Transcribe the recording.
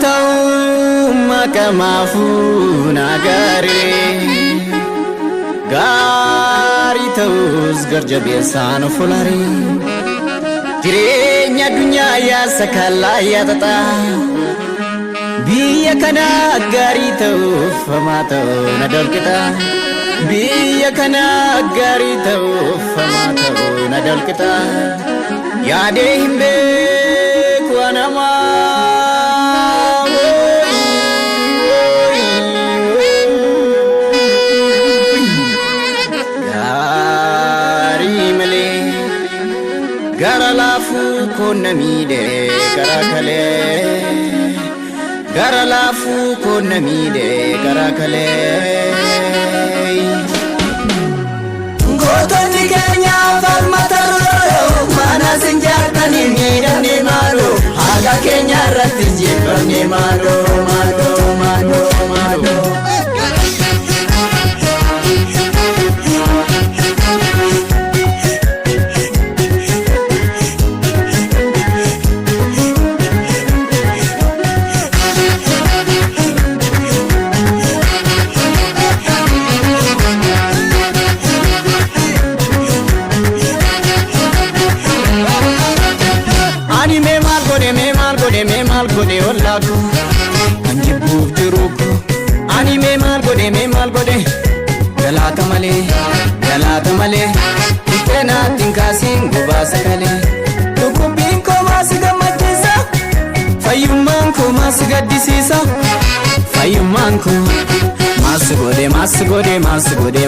ta'u makamafu nagare gari ta'us garjabeessan fulare jireenya dunyaa ya sakala ya tata biya kana gari ta'uf ma ta'u na dalkita biya kana gari ta'uf ma ta'u na dalkita yaade himbe kwanama Karaalee konamide Karaalee Karaalee konamide Karaalee Ngotoni Kenya farmataro mana sinjatani midani malo aga Kenya ratinje parne malo malo malo malo me mal gode olladu anjibuf tiruko ani me mal gode galata male itena tinkasin gubasa kale tukubin ko masiga matisa fayumman ko masiga disisa fayumman ko mas gode